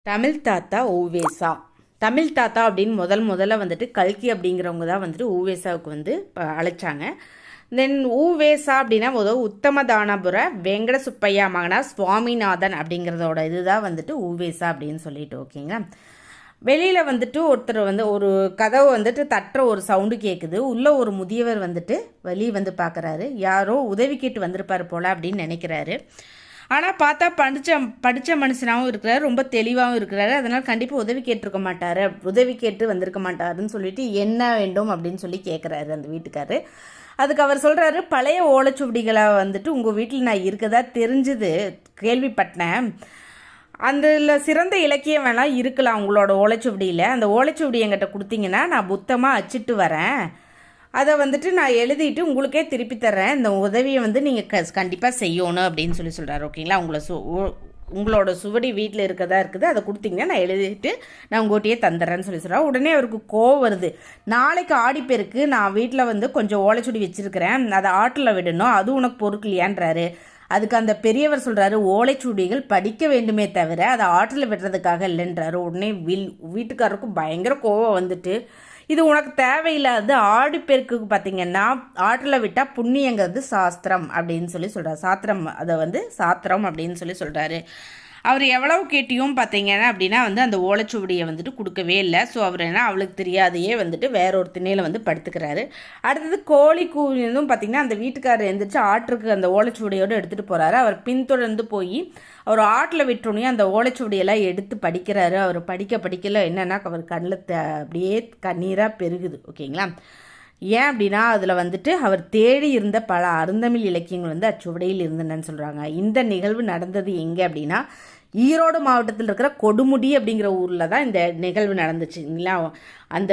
தமிழ் தாத்தா ஊவேசா. தமிழ் தாத்தா அப்படின்னு முதல்ல வந்துட்டு கல்கி அப்படிங்கிறவங்க தான் வந்துட்டு ஊவேசாவுக்கு வந்து அழைச்சாங்க. தென் ஊவேசா அப்படின்னா முதல் உத்தமதானபுர வெங்கட சுப்பையா மகனா சுவாமிநாதன் அப்படிங்கிறதோட இதுதான் வந்துட்டு ஊவேசா அப்படின்னு சொல்லிட்டு ஓகேங்களா. வெளியில் வந்துட்டு ஒருத்தர் வந்து ஒரு கதவை வந்துட்டு தட்டுற ஒரு சவுண்டு கேட்குது. உள்ளே ஒரு முதியவர் வந்துட்டு வெளியே வந்து பார்க்குறாரு. யாரோ உதவி கேட்டு வந்திருப்பார் போல் அப்படின்னு நினைக்கிறாரு. ஆனால் பார்த்தா படித்த மனுஷனாகவும் இருக்கிறாரு, ரொம்ப தெளிவாகவும் இருக்கிறாரு. அதனால் கண்டிப்பாக உதவி கேட்டிருக்க மாட்டார், உதவி கேட்டு வந்திருக்க மாட்டாருன்னு சொல்லிட்டு என்ன வேண்டும் அப்படின்னு சொல்லி கேட்குறாரு அந்த வீட்டுக்காரு. அதுக்கு அவர் சொல்கிறாரு, பழைய ஓலைச்சுவடிகளை வந்துட்டு உங்கள் வீட்டில் நான் இருக்கதா தெரிஞ்சுது, கேள்விப்பட்டேன். அதில் சிறந்த இலக்கியம் வேணால் இருக்கலாம் உங்களோட ஓலைச்சுவடியில். அந்த ஓலைச்சுவடி என்கிட்ட கொடுத்தீங்கன்னா நான் புத்தமாக அச்சிட்டு வரேன். அதை வந்துட்டு நான் எழுதிட்டு உங்களுக்கே திருப்பி தர்றேன். இந்த உதவியை வந்து நீங்கள் கண்டிப்பாக செய்யணும் அப்படின்னு சொல்கிறாரு. ஓகேங்களா. உங்களோட சுவடி வீட்டில் இருக்கதா இருக்குது, அதை கொடுத்தீங்கன்னா நான் எழுதிட்டு நான் உங்கள்கிட்டயே தந்துடுறேன்னு சொல்கிறார். உடனே அவருக்கு கோவம் வருது. நாளைக்கு ஆடிப்பெருக்கு நான் வீட்டில் வந்து கொஞ்சம் ஓலைச்சுடி வச்சுருக்கிறேன், அதை ஆட்டில் விடணும், அது உனக்கு பொறுக்கலையான்றாரு. அதுக்கு அந்த பெரியவர் சொல்கிறாரு, ஓலைச்சுவடிகள் படிக்க வேண்டுமே தவிர அதை ஆற்றில் விடுறதுக்காக இல்லைன்றாரு. உடனே வீட்டுக்காரருக்கும் பயங்கர கோவம் வந்துட்டு, இது உனக்கு தேவையில்லாது, ஆடிப்பெருக்கு பார்த்தீங்கன்னா ஆற்றில் விட்டால் புண்ணியங்கிறது சாஸ்திரம் அப்படின்னு சொல்லி சொல்கிறார். சாத்திரம், அதை வந்து சாத்திரம் அப்படின்னு சொல்லி சொல்கிறாரு. அவர் எவ்வளவு கேட்டியும் பார்த்தீங்கன்னா அப்படின்னா வந்து அந்த ஓலைச்சுவடியை வந்துட்டு கொடுக்கவே இல்லை. ஸோ அவர் என்ன அவளுக்கு தெரியாதையே வந்துட்டு வேற ஒரு திண்ணையில் வந்து படுத்துக்கிறாரு. அடுத்தது கோழி கூவினதும் பார்த்தீங்கன்னா அந்த வீட்டுக்காரர் எழுந்திரிச்சு ஆற்றுக்கு அந்த ஓலைச்சுவடியோடு எடுத்துகிட்டு போகிறாரு. அவர் பின்தொடர்ந்து போய் அவர் ஆட்டில் விட்டோன்னே அந்த ஓலைச்சுவடியெல்லாம் எடுத்து படிக்கிறாரு. அவர் படிக்கல என்னென்னா அவர் கண்ணில் அப்படியே கண்ணீராக பெருகுது. ஓகேங்களா. ஏன் அப்படின்னா அதில் வந்துட்டு அவர் தேடி இருந்த பல அருந்தமிழ் இலக்கியங்கள் வந்து அச்சுவடியில் இருந்தனன்னு சொல்கிறாங்க. இந்த நிகழ்வு நடந்தது எங்கே அப்படின்னா ஈரோடு மாவட்டத்தில் இருக்கிற கொடுமுடி அப்படிங்கிற ஊரில் தான் இந்த நிகழ்வு நடந்துச்சுங்களா. அந்த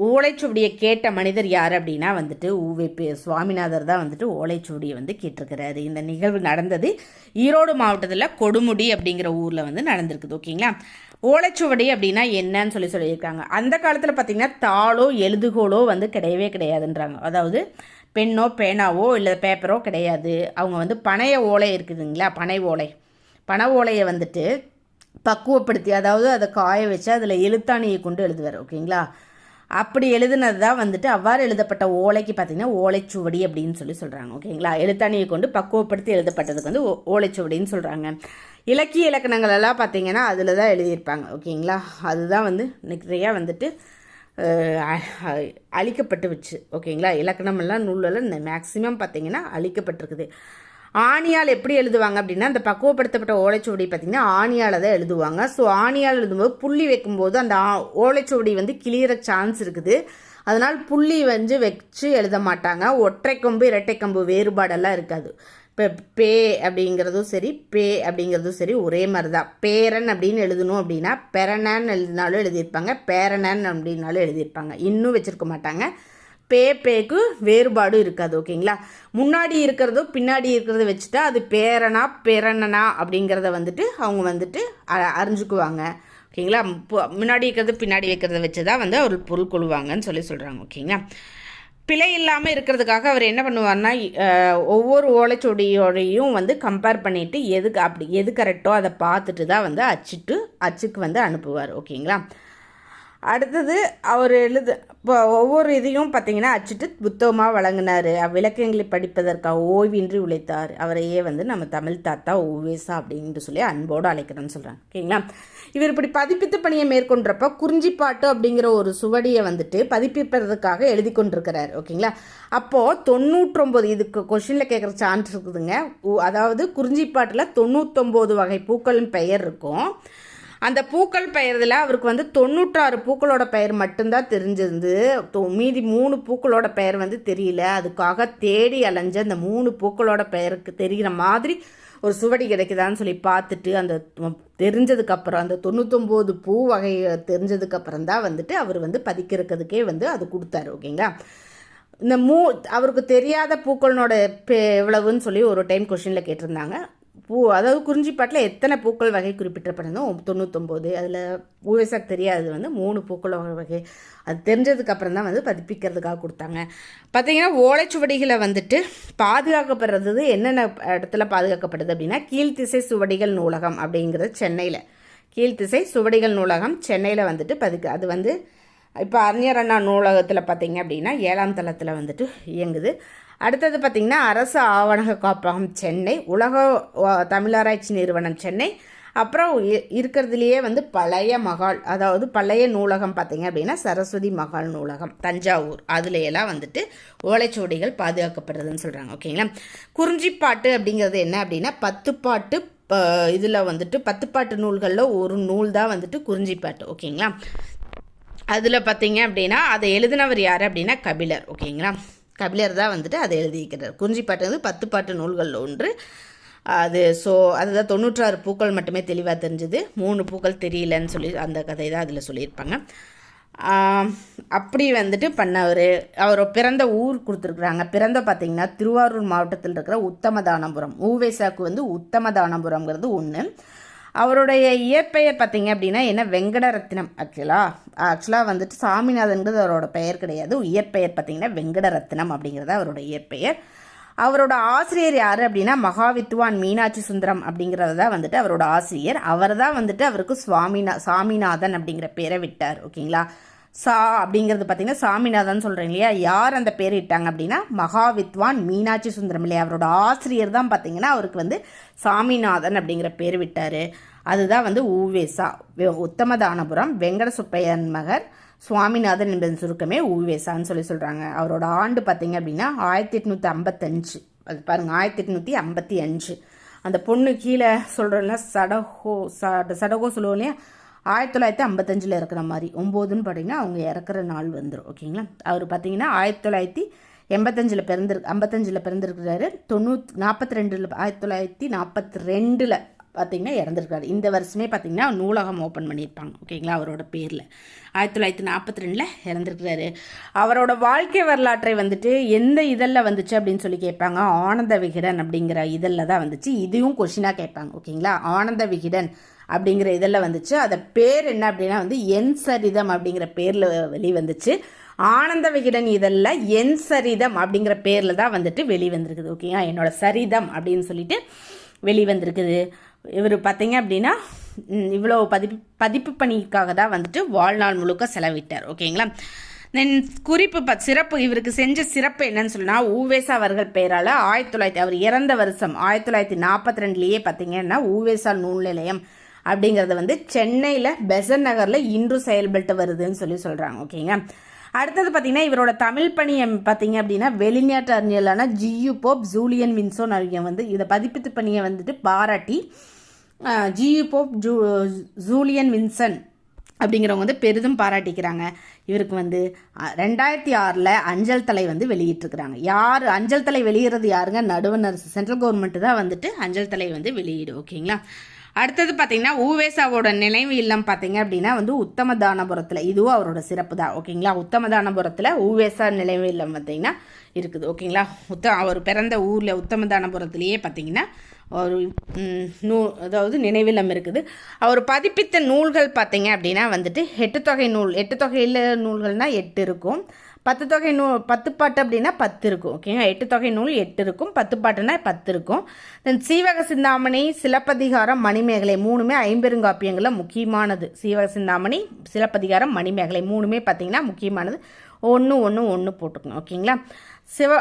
ஓலைச்சுவடியை கேட்ட மனிதர் யார் அப்படின்னா வந்துட்டு ஊவே சுவாமிநாதர் தான் வந்துட்டு ஓலைச்சுவடியை வந்து கேட்டிருக்கிறாரு. இந்த நிகழ்வு நடந்தது ஈரோடு மாவட்டத்தில் கொடுமுடி அப்படிங்கிற ஊரில் வந்து நடந்திருக்குது. ஓகேங்களா. ஓலைச்சுவடி அப்படின்னா என்னன்னு சொல்லியிருக்காங்க. அந்த காலத்தில் பார்த்திங்கன்னா தாளோ எழுதுகோலோ வந்து கிடையவே கிடையாதுன்றாங்க. அதாவது பெண்ணோ பேனாவோ இல்லை பேப்பரோ கிடையாது. அவங்க வந்து பனைய ஓலை இருக்குதுங்களா, பனை ஓலையை வந்துட்டு பக்குவப்படுத்தி, அதாவது அதை காய வச்சு அதில் எழுத்தாணியை கொண்டு எழுதுவார். ஓகேங்களா. அப்படி எழுதுனது தான் வந்துட்டு அவ்வாறு எழுதப்பட்ட ஓலைக்கு பார்த்திங்கன்னா ஓலைச்சுவடி அப்படின்னு சொல்கிறாங்க. ஓகேங்களா. எழுத்தாணியை கொண்டு பக்குவப்படுத்தி எழுதப்பட்டதுக்கு வந்து ஓலைச்சுவடின்னு சொல்கிறாங்க. இலக்கிய இலக்கணங்கள் எல்லாம் பார்த்திங்கன்னா அதில் தான் எழுதியிருப்பாங்க. ஓகேங்களா. அதுதான் வந்து நிறையா வந்துட்டு அழிக்கப்பட்டு வச்சு. ஓகேங்களா. இலக்கணமெல்லாம் நூலெல்லாம் மேக்சிமம் பார்த்திங்கன்னா அழிக்கப்பட்டிருக்குது. ஆணியால் எப்படி எழுதுவாங்க அப்படின்னா அந்த பக்குவப்படுத்தப்பட்ட ஓலைச்சுவடி பார்த்திங்கன்னா ஆணியால் தான் எழுதுவாங்க. ஸோ ஆணியால் எழுதும்போது புள்ளி வைக்கும்போது அந்த ஓலைச்சுவடி வந்து கிளியற சான்ஸ் இருக்குது. அதனால் புள்ளி வந்து வச்சு எழுத மாட்டாங்க. ஒற்றை கொம்பு இரட்டை கொம்பு வேறுபாடெல்லாம் இருக்காது. இப்போ பே அப்படிங்கிறதும் சரி பே அப்படிங்கிறதும் சரி ஒரே மாதிரி தான். பேரன் அப்படின்னு எழுதணும் அப்படின்னா பெரணன் எழுதினாலும் எழுதியிருப்பாங்க, பேரனன் அப்படின்னாலும் எழுதியிருப்பாங்க. இன்னும் வச்சுருக்க மாட்டாங்க. பேக்கு வேறுபாடு இருக்காது. ஓகேங்களா. முன்னாடி இருக்கிறதோ பின்னாடி இருக்கிறத வச்சுட்டா அது பேரனா பேரனா அப்படிங்கிறத வந்துட்டு அவங்க வந்துட்டு அறிஞ்சுக்குவாங்க. ஓகேங்களா. முன்னாடி இருக்கிறது பின்னாடி வைக்கிறத வச்சு தான் வந்து அவர் பொருள் கொள்வாங்கன்னு சொல்கிறாங்க. ஓகேங்களா. பிழை இல்லாமல் இருக்கிறதுக்காக அவர் என்ன பண்ணுவார்னா ஒவ்வொரு ஓலைச்சுவடியோடையும் வந்து கம்பேர் பண்ணிவிட்டு எது கரெக்டோ அதை பார்த்துட்டு தான் வந்து அச்சுக்கு வந்து அனுப்புவார். ஓகேங்களா. அடுத்தது அவர் இப்போ ஒவ்வொரு இதையும் பார்த்தீங்கன்னா அச்சிட்டு புத்தகமாக வழங்கினார். விளக்கங்களை படிப்பதற்காக ஓய்வின்றி உழைத்தார். அவரையே வந்து நம்ம தமிழ் தாத்தா ஊவேசா அப்படின்ட்டு சொல்லி அன்போடு அழைக்கிறோன்னு சொல்கிறாங்க. ஓகேங்களா. இவர் இப்படி பதிப்பித்து பணியை மேற்கொண்டப்போ குறிஞ்சிப்பாட்டு அப்படிங்கிற ஒரு சுவடியை வந்துட்டு பதிப்பிப்பதற்காக எழுதி கொண்டிருக்கிறார். ஓகேங்களா. அப்போது 99 இதுக்கு கொஷினில் கேட்குற சான்ஸ் இருக்குதுங்க. அதாவது குறிஞ்சிப்பாட்டில் 99 வகை பூக்களின் பெயர் இருக்கும். அந்த பூக்கள் பெயர்தில் அவருக்கு வந்து 96 பூக்களோட பெயர் மட்டும்தான் தெரிஞ்சிருந்து, மீதி 3 பூக்களோட பெயர் வந்து தெரியல. அதுக்காக தேடி அலைஞ்ச அந்த 3 பூக்களோட பெயருக்கு தெரிகிற மாதிரி ஒரு சுவடி கிடைக்குதான்னு சொல்லி பார்த்துட்டு அந்த தெரிஞ்சதுக்கப்புறம் அந்த 99 பூ வகை தெரிஞ்சதுக்கப்புறம் தான் வந்துட்டு அவர் வந்து பதிக்கிறதுக்கே வந்து அது கொடுத்தாரு. ஓகேங்களா. இந்த அவருக்கு தெரியாத பூக்களோட எவ்வளவுன்னு சொல்லி ஒரு டைம் கொஷினில் கேட்டிருந்தாங்க. அதாவது குறிஞ்சிப்பாட்டில் எத்தனை பூக்கள் வகை குறிப்பிட்டப்பட்டதோ 99. அதில் ஊவேசாக்கு தெரியாது வந்து 3 பூக்கள் வகை. அது தெரிஞ்சதுக்கு அப்புறம் தான் வந்து பதிப்பிக்கிறதுக்காக கொடுத்தாங்க. பார்த்தீங்கன்னா ஓலைச்சுவடிகளை வந்துட்டு பாதுகாக்கப்படுறது என்னென்ன இடத்துல பாதுகாக்கப்படுது அப்படின்னா கீழ்த்திசை சுவடிகள் நூலகம் அப்படிங்கிறது சென்னையில். கீழ்த்திசை சுவடிகள் நூலகம் சென்னையில் வந்துட்டு அது வந்து இப்போ அறிஞர் அண்ணா நூலகத்தில் பார்த்திங்க அப்படின்னா 7ஆம் தளத்தில் வந்துட்டு இயங்குது. அடுத்தது பார்த்திங்கன்னா அரசு ஆவணக காப்பகம் சென்னை, உலக தமிழாராய்ச்சி நிறுவனம் சென்னை, அப்புறம் இருக்கிறதுலையே வந்து பழைய மகால், அதாவது பழைய நூலகம் பார்த்திங்க அப்படின்னா சரஸ்வதி மகால் நூலகம் தஞ்சாவூர், அதுலையெல்லாம் வந்துட்டு ஓலைச்சுவடிகள் பாதுகாக்கப்படுறதுன்னு சொல்கிறாங்க. ஓகேங்களா. குறிஞ்சிப்பாட்டு அப்படிங்கிறது என்ன அப்படின்னா 10 பாட்டு, இதில் வந்துட்டு 10 பாட்டு நூல்களில் ஒரு நூல் தான் வந்துட்டு குறிஞ்சிப்பாட்டு. ஓகேங்களா. அதில் பார்த்திங்க அப்படின்னா அதை எழுதினவர் யார் அப்படின்னா கபிலர். ஓகேங்களா. கபிலர் தான் வந்துட்டு அதை எழுதியிருக்கிறார். குறிஞ்சிப்பாட்டு வந்து 10 பாட்டு நூல்களில் ஒன்று. அது அதுதான் 96 பூக்கள் மட்டுமே தெளிவாக தெரிஞ்சுது, 3 பூக்கள் தெரியலன்னு சொல்லி அந்த கதை தான் அதில் சொல்லியிருப்பாங்க. அப்படி வந்துட்டு பண்ணவர். அவர் பிறந்த ஊர் கொடுத்துருக்குறாங்க. பிறந்த பார்த்திங்கன்னா திருவாரூர் மாவட்டத்தில் இருக்கிற உத்தமதானபுரம். ஊவேசாக்கு வந்து உத்தமதானபுரம்ங்கிறது ஒன்று. அவருடைய இயற்பெயர் பார்த்திங்க அப்படின்னா என்ன, வெங்கடரத்னம். ஆக்சுவலாக வந்துட்டு சாமிநாதன்கிறது அவரோட பெயர் கிடையாது. இயற்பெயர் பார்த்திங்கன்னா வெங்கடரத்னம் அப்படிங்கிறது அவரோட இயற்பெயர். அவரோட ஆசிரியர் யார் அப்படின்னா மகாவித்வான் மீனாட்சி சுந்தரம் அப்படிங்கிறது தான் வந்துட்டு அவரோட ஆசிரியர். அவர் தான் வந்துட்டு அவருக்கு சாமிநாதன் அப்படிங்கிற பேரை விட்டார். ஓகேங்களா. அப்படிங்கிறது பார்த்திங்கன்னா சாமிநாதன் சொல்கிறீங்க இல்லையா, யார் அந்த பேர் இட்டாங்க அப்படின்னா மகாவித்வான் மீனாட்சி சுந்தரம் இல்லையா, அவரோட ஆசிரியர் தான் பார்த்திங்கன்னா அவருக்கு வந்து சாமிநாதன் அப்படிங்கிற பேர் விட்டார். அதுதான் வந்து ஊவேசா. உத்தமதானபுரம் வெங்கட சுப்பையன் மகர் சுவாமிநாதன் என்பதன் சுருக்கமே ஊவேசான்னு சொல்கிறாங்க. அவரோட ஆண்டு பார்த்திங்க அப்படின்னா 1855. அது பாருங்கள், 1855. அந்த பொண்ணு கீழே சொல்கிறோம்ல சடகோ சொல்லுவோம் இல்லையா, 1955 இருக்கிற மாதிரி 9ன்னு பார்த்தீங்கன்னா அவங்க இறக்குற நாள் வந்துடும். ஓகேங்களா. அவர் பார்த்தீங்கன்னா 1985 55 பிறந்திருக்கிறாரு. 1942 பார்த்தீங்கன்னா இறந்துருக்காரு. இந்த வருஷமே பார்த்தீங்கன்னா நூலகம் ஓப்பன் பண்ணியிருப்பாங்க. ஓகேங்களா. அவரோட பேரில் 1942 இறந்துருக்கிறாரு. அவரோட வாழ்க்கை வரலாற்றை வந்துட்டு எந்த இதழில் வந்துச்சு அப்படின்னு சொல்லி கேட்பாங்க. ஆனந்த விகடன் அப்படிங்கிற இதழில் தான் வந்துச்சு. இதுவும் கொஷினாக கேட்பாங்க. ஓகேங்களா. ஆனந்த விகடன் அப்படிங்கிற இதெல்லாம் வந்துச்சு. அதை பேர் என்ன அப்படின்னா வந்து என் சரிதம் அப்படிங்கிற பேரில் வெளிவந்துச்சு. ஆனந்த விகடன் இதழில் என் சரிதம் அப்படிங்கிற பேரில் தான் வந்துட்டு வெளிவந்திருக்குது. ஓகேங்களா. என்னோட சரிதம் அப்படின்னு சொல்லிட்டு வெளிவந்திருக்குது. இவர் பார்த்தீங்க அப்படின்னா இவ்வளோ பதிப்பு பணிக்காக தான் வந்துட்டு வாழ்நாள் முழுக்க செலவிட்டார். ஓகேங்களா. தென் குறிப்பு சிறப்பு, இவருக்கு செஞ்ச சிறப்பு என்னன்னு சொன்னா, ஊவேசா அவர்கள் பெயரால் அவர் இறந்த வருஷம் 1942 பார்த்தீங்கன்னா ஊவேசா நூல் நிலையம் அப்படிங்கிறது வந்து சென்னையில் பெசன் நகரில் இன்று செயல்பட்டு வருதுன்னு சொல்கிறாங்க. ஓகேங்க. அடுத்தது பார்த்தீங்கன்னா இவரோட தமிழ் பணியை பார்த்தீங்க அப்படின்னா வெளிநாட்டு அறிஞர்களான ஜியு போப் ஜூலியன் வின்சோன் அறிஞர் வந்து இதை பதிப்பித்து பணியை வந்துட்டு பாராட்டி ஜியு போப் ஜூலியன் வின்சன் அப்படிங்கிறவங்க வந்து பெரிதும் பாராட்டிக்கிறாங்க. இவருக்கு வந்து 2006 அஞ்சல் தலை வந்து வெளியிட்டிருக்கிறாங்க. யார் அஞ்சல் தலை வெளியிடுறது யாருங்க, நடுவண் அரசு, சென்ட்ரல் கவர்மெண்ட் தான் வந்துட்டு அஞ்சல் தலை வந்து வெளியிடு. ஓகேங்களா. அடுத்தது பார்த்தீங்கன்னா ஊவேசாவோட நினைவு இல்லம் பார்த்தீங்க அப்படின்னா வந்து உத்தமதானபுரத்தில், இதுவும் அவரோட சிறப்பு தான். ஓகேங்களா. உத்தமதானபுரத்தில் ஊவேசா நினைவு இல்லம் பார்த்தீங்கன்னா இருக்குது. ஓகேங்களா. அவர் பிறந்த ஊரில் உத்தமதானபுரத்துலேயே பார்த்தீங்கன்னா ஒரு அதாவது நினைவில்லம் இருக்குது. அவர் பதிப்பித்த நூல்கள் பார்த்தீங்க அப்படின்னா வந்துட்டு 8 தொகை நூல், 8 தொகையில் நூல்கள்னால் 8 இருக்கும். 10 தொகை நூல் 10 பாட்டு அப்படின்னா 10 இருக்கும். ஓகேங்க. 8 தொகை நூல் 8 இருக்கும், 10 பாட்டுனா 10 இருக்கும். தென் சீவக சிந்தாமணி, சிலப்பதிகாரம், மணிமேகலை 3மே ஐம்பெருங்காப்பியங்களில் முக்கியமானது. சீவக சிந்தாமணி, சிலப்பதிகாரம், மணிமேகலை 3மே பார்த்தீங்கன்னா முக்கியமானது. ஒன்று போட்டுக்கணும். ஓகேங்களா.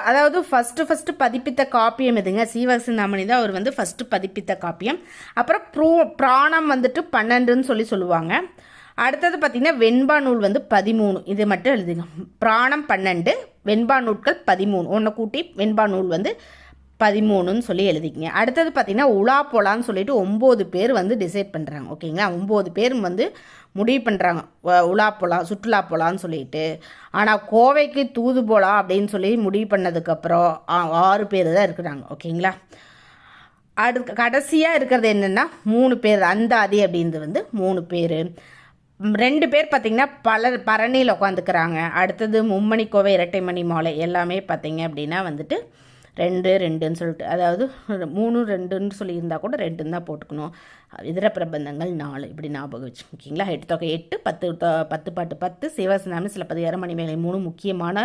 அதாவது ஃபஸ்ட்டு பதிப்பித்த காப்பியம் எதுங்க, சீவக சிந்தாமணி தான் அவர் வந்து ஃபஸ்ட்டு பதிப்பித்த காப்பியம். அப்புறம் பிராணம் வந்துட்டு 12ன்னு சொல்லுவாங்க. அடுத்தது பார்த்திங்கன்னா வெண்பா நூல் வந்து 13, இது மட்டும் எழுதுங்க. பிராணம் 12, வெண்பா நூட்கள் 13, ஒன்றை கூட்டி வெண்பா நூல் வந்து 13ன்னு சொல்லி எழுதிக்கிங்க. அடுத்தது பார்த்திங்கன்னா உலா போலான்னு சொல்லிட்டு 9 பேர் வந்து டிசைட் பண்ணுறாங்க. ஓகேங்களா. 9 பேர் வந்து முடிவு பண்ணுறாங்க உலா போலாம், சுற்றுலா போகலான்னு சொல்லிட்டு. ஆனால் கோவைக்கு தூது போகலாம் அப்படின்னு சொல்லி முடிவு பண்ணதுக்கப்புறம் 6 பேர் தான் இருக்கிறாங்க. ஓகேங்களா. கடைசியாக இருக்கிறது என்னென்னா 3 பேர், அந்தாதி அப்படின்றது வந்து 3 பேர். 2 பேர் பார்த்திங்கன்னா பரணியில் உட்காந்துக்கிறாங்க. அடுத்தது மும்மணி கோவை, இரட்டை மணி மாலை எல்லாமே பார்த்திங்க அப்படின்னா வந்துட்டு 2 2ன்னு சொல்லிட்டு, அதாவது 3 2ன்னு சொல்லியிருந்தா கூட 2ன்னு தான் போட்டுக்கணும். இதர பிரபந்தங்கள் 4 இப்படி ஞாபகம் வச்சுக்கோங்களா. 8 தொகை 8, 10 பாட்டு 10, சீவகசிந்தாமணி சிலப்பதிகாரம் மணிமேகலை 3 முக்கியமான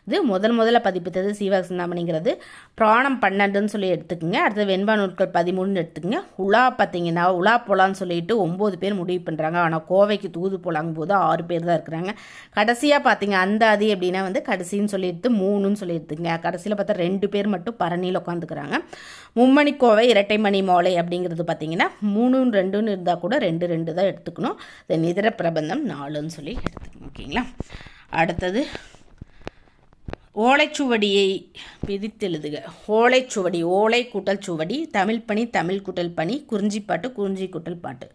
இது. முதல்ல பதிப்பித்தது சீவகசிந்தாமணிங்கிறது. புராணம் 12ன்னு சொல்லி எடுத்துக்கோங்க. அடுத்தது வெண்பா நூல்கள் 13ன்னு எடுத்துக்கோங்க. உலா பார்த்தீங்கன்னா உலா போலான்னு சொல்லிட்டு 9 பேர் முடிவு பண்ணுறாங்க. ஆனால் கோவைக்கு தூது போலாங்கும் போது 6 பேர் தான் இருக்கிறாங்க. கடைசியாக பார்த்தீங்க அந்தாதி அப்படின்னா வந்து கடைசின்னு சொல்லி எடுத்து 3ன்னு சொல்லி எடுத்துக்கங்க. கடைசியில் பார்த்தா 2 பேர் மட்டும் பரணியில் உட்காந்துக்கிறாங்க. மும்மணி கோவை இரட்டை மணி மோளை அப்படிங்கிறது பார்த்தீங்கன்னா 3 2ன்னு இருந்தால் கூட 2 தான் எடுத்துக்கணும். தென் இதர பிரபந்தம் 4ன்னு சொல்லி எடுத்துக்கணும். ஓகேங்களா. அடுத்தது ஓலைச்சுவடியை பிரித்தெழுதுக. ஓலைச்சுவடி, ஓலை கூட்டல் சுவடி, தமிழ் பணி தமிழ் கூட்டல் பணி, குறிஞ்சிப்பாட்டு குறிஞ்சி கூட்டல் பாட்டு,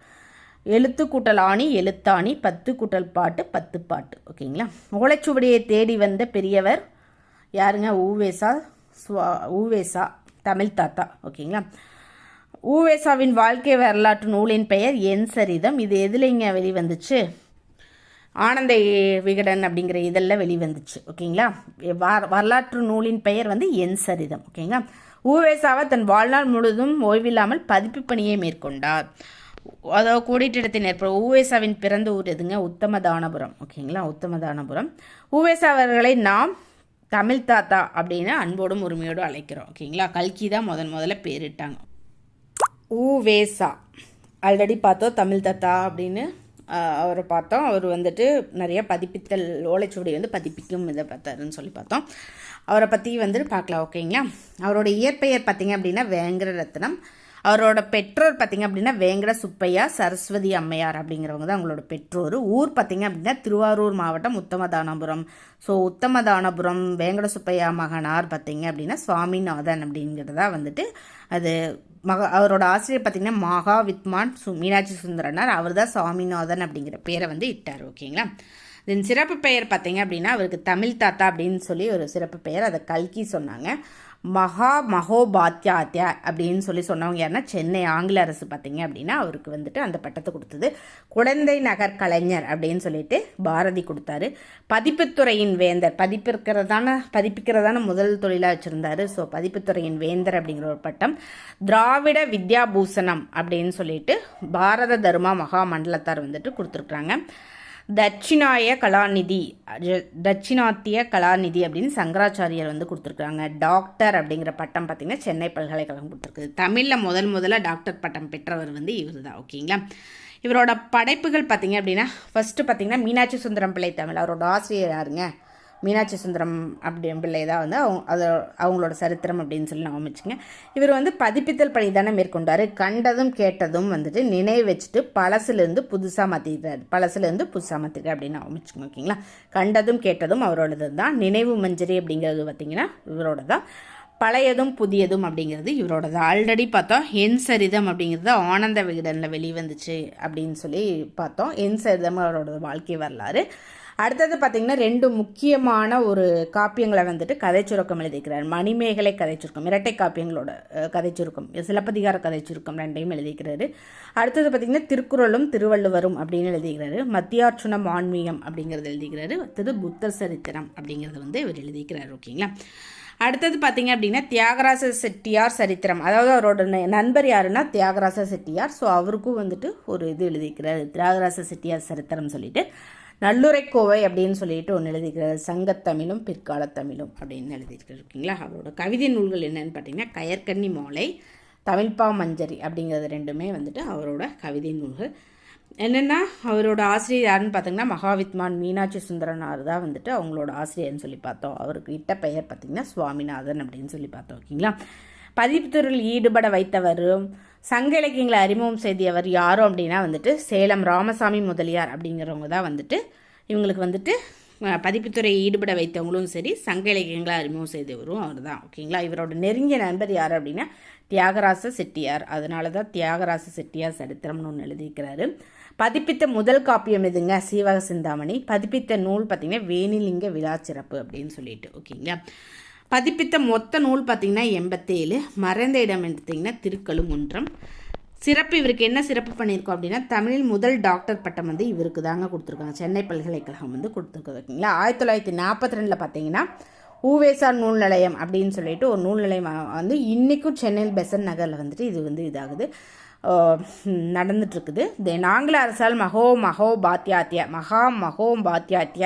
எழுத்து கூட்டல் ஆணி எழுத்தாணி, 10 கூட்டல் பாட்டு 10 பாட்டு. ஓகேங்களா. ஓலைச்சுவடியை தேடி வந்த பெரியவர் யாருங்க? ஊவேசா தமிழ் தாத்தா. ஓகேங்களா. ஊவேசாவின் வாழ்க்கை வரலாற்று நூலின் பெயர் என் சரிதம். இது எதுலைங்க வெளிவந்துச்சு? ஆனந்த விகடன் அப்படிங்கிற இதெல்லாம் வெளிவந்துச்சு. ஓகேங்களா. வரலாற்று நூலின் பெயர் வந்து என் சரிதம். ஓகேங்களா. ஊவேசாவை தன் வாழ்நாள் முழுவதும் ஓய்வில்லாமல் பதிப்பு பணியை மேற்கொண்டார். அதாவது கோடிட்டிடத்தின் ஏற்படும். ஊவேசாவின் பிறந்த ஊர் எதுங்க? உத்தமதானபுரம். ஓகேங்களா. உத்தமதானபுரம். ஊவேசா அவர்களை நாம் தமிழ் தாத்தா அப்படின்னு அன்போடும் உரிமையோடு அழைக்கிறோம். ஓகேங்களா. கல்கி தான் முதல்ல பேரிட்டாங்க. ஊவேசா ஆல்ரெடி பார்த்தோம். தமிழ் தாத்தா அப்படின்னு அவரை பார்த்தோம். அவர் வந்துட்டு நிறைய பதிப்பித்தல் ஓலைச்சுவடி வந்து பதிப்பிக்கும் இதை பார்த்தாருன்னு சொல்லி பார்த்தோம். அவரை பற்றி வந்துட்டு பார்க்கலாம். ஓகேங்களா. அவரோட இயற்பெயர் பார்த்திங்க அப்படின்னா வேங்கட ரத்னம். அவரோட பெற்றோர் பார்த்திங்க அப்படின்னா வேங்கட சுப்பையா சரஸ்வதி அம்மையார் அப்படிங்கிறவங்க தான் அவங்களோட பெற்றோர். ஊர் பார்த்திங்க அப்படின்னா திருவாரூர் மாவட்டம் உத்தமதானபுரம். ஸோ உத்தமதானபுரம் வேங்கட சுப்பையா மகனார் பார்த்திங்க அப்படின்னா சுவாமிநாதன் அப்படிங்கிறதா வந்துட்டு அது அவரோட ஆசிரியர் பார்த்திங்கன்னா மகா வித்வான் மீனாட்சி சுந்தரனார். அவர் தான் சுவாமிநாதன் அப்படிங்கிற பேரை வந்து இட்டார். ஓகேங்களா. தென் சிறப்பு பெயர் பார்த்திங்க அப்படின்னா அவருக்கு தமிழ் தாத்தா அப்படின்னு சொல்லி ஒரு சிறப்பு பெயர், அதை கல்கி சொன்னாங்க. மகோபாத்தியாத்யா அப்படின்னு சொல்லி சொன்னவங்க யாருன்னா சென்னை ஆங்கில அரசு பார்த்திங்க அப்படின்னா அவருக்கு வந்துட்டு அந்த பட்டத்தை கொடுத்தது. குழந்தை நகர் கலைஞர் அப்படின்னு சொல்லிட்டு பாரதி கொடுத்தாரு. பதிப்புத்துறையின் வேந்தர், பதிப்பிக்கிறதான முதல் தொழிலாக வச்சுருந்தாரு. ஸோ பதிப்புத்துறையின் வேந்தர் அப்படிங்கிற ஒரு பட்டம். திராவிட வித்யாபூஷணம் அப்படின்னு சொல்லிட்டு பாரத தர்மா மகா மண்டலத்தார் வந்துட்டு கொடுத்துருக்குறாங்க. தட்சிணாத்திய கலாநிதி அப்படின்னு சங்கராச்சாரியர் வந்து கொடுத்துருக்காங்க. டாக்டர் அப்படிங்கிற பட்டம் பார்த்திங்கன்னா சென்னை பல்கலைக்கழகம் கொடுத்துருக்குது. தமிழில் முதல்ல டாக்டர் பட்டம் பெற்றவர் வந்து இவர் தான். ஓகேங்களா. இவரோட படைப்புகள் பார்த்திங்க அப்படின்னா ஃபஸ்ட்டு பார்த்திங்கன்னா மீனாட்சி சுந்தரம் பிள்ளை தமிழ். அவரோட ஆசிரியர் யாருங்க? மீனாட்சி சுந்தரம் அப்படி பிள்ளை தான் வந்து அவங்களோட சரித்திரம் அப்படின்னு சொல்லி நான் வச்சுங்க. இவர் வந்து பதிப்பித்தல் பணி தானே மேற்கொண்டார். கண்டதும் கேட்டதும் வந்துட்டு நினைவு வச்சுட்டு பழசுலேருந்து புதுசாக மாற்றிக்கிறார் அப்படின்னு நான் வச்சுக்கோங்க. ஓகேங்களா. கண்டதும் கேட்டதும் அவரோடது தான். நினைவு மஞ்சரி அப்படிங்கிறது பார்த்திங்கன்னா இவரோட தான். பழையதும் புதியதும் அப்படிங்கிறது இவரோட தான். ஆல்ரெடி பார்த்தோம் என் சரிதம் அப்படிங்கிறது ஆனந்த விகடனில் வெளிவந்துச்சு அப்படின்னு சொல்லி பார்த்தோம். என் சரிதம் அவரோட வாழ்க்கை வரலாறு. அடுத்தது பார்த்திங்கன்னா 2 முக்கியமான ஒரு காப்பியங்களை வந்துட்டு கதை சுருக்கம் எழுதிக்கிறார். மணிமேகலை கதை சுருக்கம், இரட்டை காப்பியங்களோட கதை சுருக்கம், சிலப்பதிகார கதை சுருக்கம் 2யும் எழுதிக்கிறாரு. அடுத்தது பார்த்திங்கன்னா திருக்குறளும் திருவள்ளுவரும் அப்படின்னு எழுதிக்கிறாரு. மத்தியார்ச்சுணம் ஆன்மீகம் அப்படிங்கிறது எழுதிக்கிறாரு. அடுத்தது புத்தர் சரித்திரம் அப்படிங்கிறது வந்து இவர் எழுதிக்கிறார். ஓகேங்களா. அடுத்தது பார்த்திங்க அப்படின்னா தியாகராச செட்டியார் சரித்திரம். அதாவது அவரோட நண்பர் யாருன்னா தியாகராச செட்டியார். ஸோ அவருக்கும் வந்துட்டு ஒரு இது எழுதிக்கிறார், தியாகராச செட்டியார் சரித்திரம் சொல்லிட்டு. நல்லுரைக்கோவை அப்படின்னு சொல்லிட்டு ஒன்று எழுதிக்கிறார். சங்கத்தமிழும் பிற்காலத்தமிழும் அப்படின்னு எழுதியிருக்காரு. ஓகேங்களா. அவரோட கவிதை நூல்கள் என்னென்னு பார்த்தீங்கன்னா கயற்கண்ணி மாலை, தமிழ்ப்பா மஞ்சரி அப்படிங்கிறது 2மே வந்துட்டு அவரோட கவிதை நூல்கள். என்னென்னா அவரோட ஆசிரியர் யாருன்னு பார்த்தீங்கன்னா மகாவித்வான் மீனாட்சி சுந்தரனார் தான் வந்துட்டு அவங்களோட ஆசிரியர்னு சொல்லி பார்த்தோம். அவருக்கு இட்ட பெயர் பார்த்திங்கன்னா சுவாமிநாதன் அப்படின்னு சொல்லி பார்த்தோம். ஓகேங்களா. பதிப்புத்துறையில் ஈடுபட வைத்தவரும் சங்க இலக்கியங்களை அறிமுகம் செய்தியவர் யாரும் அப்படின்னா வந்துட்டு சேலம் ராமசாமி முதலியார் அப்படிங்கிறவங்க தான் வந்துட்டு இவங்களுக்கு வந்துட்டு பதிப்புத்துறையை ஈடுபட வைத்தவங்களும் சரி, சங்க இலக்கியங்களை அறிமுகம் செய்தவரும் அவர் தான். ஓகேங்களா. இவரோட நெருங்கிய நண்பர் யார் அப்படின்னா தியாகராச செட்டியார். அதனால தான் தியாகராச செட்டியார் சரித்திரம்னு ஒன்று எழுதியிருக்கிறாரு. பதிப்பித்த முதல் காப்பியம் எதுங்க? சீவக சிந்தாமணி. பதிப்பித்த நூல் பார்த்திங்கன்னா வேணிலிங்க விழாச்சிறப்பு அப்படின்னு சொல்லிட்டு. ஓகேங்களா. பதிப்பித்த மொத்த நூல் பார்த்திங்கன்னா 87. மறைந்த இடம் எடுத்திங்கன்னா திருக்கழுங்குன்றம். சிறப்பு இவருக்கு என்ன சிறப்பு பண்ணியிருக்கோம் அப்படின்னா தமிழில் முதல் டாக்டர் பட்டம் வந்து இவருக்கு தாங்க கொடுத்துருக்காங்க. சென்னை பல்கலைக்கழகம் வந்து கொடுத்துருக்காங்க. ஓகேங்களா. 1942 பார்த்தீங்கன்னா ஊவேசா நூல் நிலையம் அப்படின்னு சொல்லிட்டு ஒரு நூல் நிலையம் வந்து இன்றைக்கும் சென்னையில் பெசன் நகரில் வந்துட்டு இது வந்து இதாகுது. நடந்துட்டுருக்குது. தென் ஆங்கில அரசால் மகோபாத்தியாத்தியா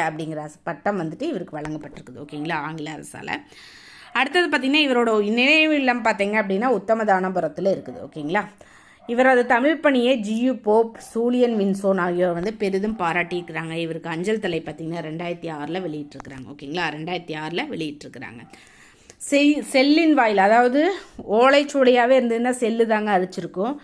அப்படிங்கிற பட்டம் வந்துட்டு இவருக்கு வழங்கப்பட்டிருக்குது. ஓகேங்களா, ஆங்கில அரசால். அடுத்தது பார்த்திங்கன்னா இவரோட நினைவு இல்லம் பார்த்திங்க அப்படின்னா உத்தமதானபுரத்தில் இருக்குது. ஓகேங்களா, இவரது தமிழ் பணியை ஜியு போப், சூலியன் வின்சோன் ஆகியோர் வந்து பெரிதும் பாராட்டியிருக்கிறாங்க. இவருக்கு அஞ்சல் தலை பார்த்திங்கன்னா 2006 வெளியிட்டிருக்கிறாங்க. ஓகேங்களா, 2006 வெளியிட்டிருக்கிறாங்க. செல்லின் வாயில், அதாவது ஓலைச்சுவடியாகவே இருந்ததுன்னா செல்லு தாங்க அழிச்சிருக்கும்.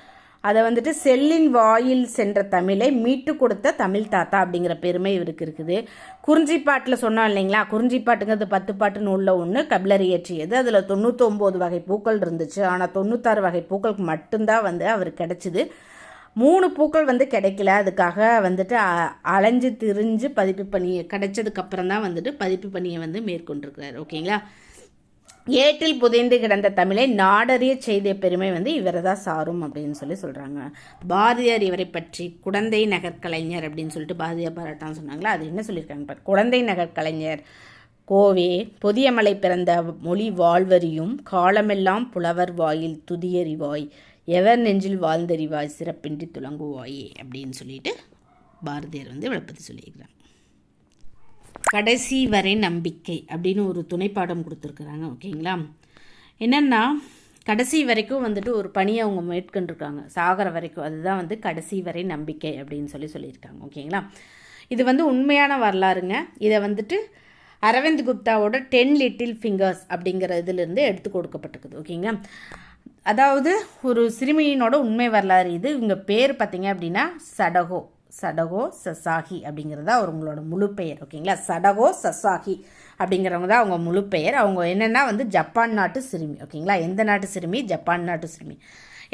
அதை வந்துட்டு செல்லின் வாயில் சென்ற தமிழை மீட்டு கொடுத்த தமிழ் தாத்தா அப்படிங்கிற பெருமை இவருக்கு இருக்குது. குறிஞ்சிப்பாட்டில் சொன்னோம் இல்லைங்களா, குறிஞ்சிப்பாட்டுங்கிறது 10 பாட்டு நூலில் ஒன்று கபிலர் இயற்றியது. அதில் 99 வகை பூக்கள் இருந்துச்சு. ஆனால் 96 வகை பூக்களுக்கு மட்டும்தான் வந்து அவருக்கு கிடச்சிது. 3 பூக்கள் வந்து கிடைக்கல. அதுக்காக வந்துட்டு அலைஞ்சு திரிஞ்சு பதிப்பு பணியை கிடைச்சதுக்கப்புறம் தான் வந்துட்டு பதிப்பு பணியை வந்து மேற்கொண்டிருக்கிறார். ஓகேங்களா, ஏட்டில் புதைந்து கிடந்த தமிழை நாடறிய செய்த பெருமை வந்து இவரை தான் சாரும் அப்படின்னு சொல்கிறாங்க. பாரதியார் இவரை பற்றி குடந்தை நகர் கலைஞர் அப்படின்னு சொல்லிட்டு பாரதியார் பாராட்டான்னு சொன்னாங்களா, அது என்ன சொல்லியிருக்காங்க? குடந்தை நகர் கலைஞர் கோவே புதியமலை பிறந்த மொழி வாழ்வரியும் காலமெல்லாம் புலவர் வாயில் துதியறிவாய் எவர் நெஞ்சில் வாழ்ந்தறிவாய் சிறப்பின்றி துலங்குவாயே அப்படின்னு சொல்லிட்டு பாரதியார் வந்து விளப்பத்தி சொல்லியிருக்கிறாங்க. கடைசி வரை நம்பிக்கை அப்படின்னு ஒரு துணைப்பாடம் கொடுத்துருக்குறாங்க. ஓகேங்களா, என்னென்னா கடைசி வரைக்கும் வந்துட்டு ஒரு பணியை அவங்க மேற்கொண்டிருக்காங்க, சாகிற வரைக்கும். அதுதான் வந்து கடைசி வரை நம்பிக்கை அப்படின்னு சொல்லியிருக்காங்க. ஓகேங்களா, இது வந்து உண்மையான வரலாறுங்க. இதை வந்துட்டு அரவிந்த் குப்தாவோட 10 லிட்டில் ஃபிங்கர்ஸ் அப்படிங்கிற இதிலிருந்து எடுத்து கொடுக்கப்பட்டிருக்குது. ஓகேங்களா, அதாவது ஒரு சிறுமியினோட உண்மை வரலாறு இது. இவங்க பேர் பார்த்தீங்க அப்படின்னா சடகோ சசாகி அப்படிங்கிறதா அவங்களோட முழு பெயர். ஓகேங்களா, சடகோ சசாகி அப்படிங்கிறவங்க தான் அவங்க முழு பெயர். அவங்க என்னென்னா வந்து ஜப்பான் நாட்டு சிறுமி. ஓகேங்களா, எந்த நாட்டு சிறுமி? ஜப்பான் நாட்டு சிறுமி.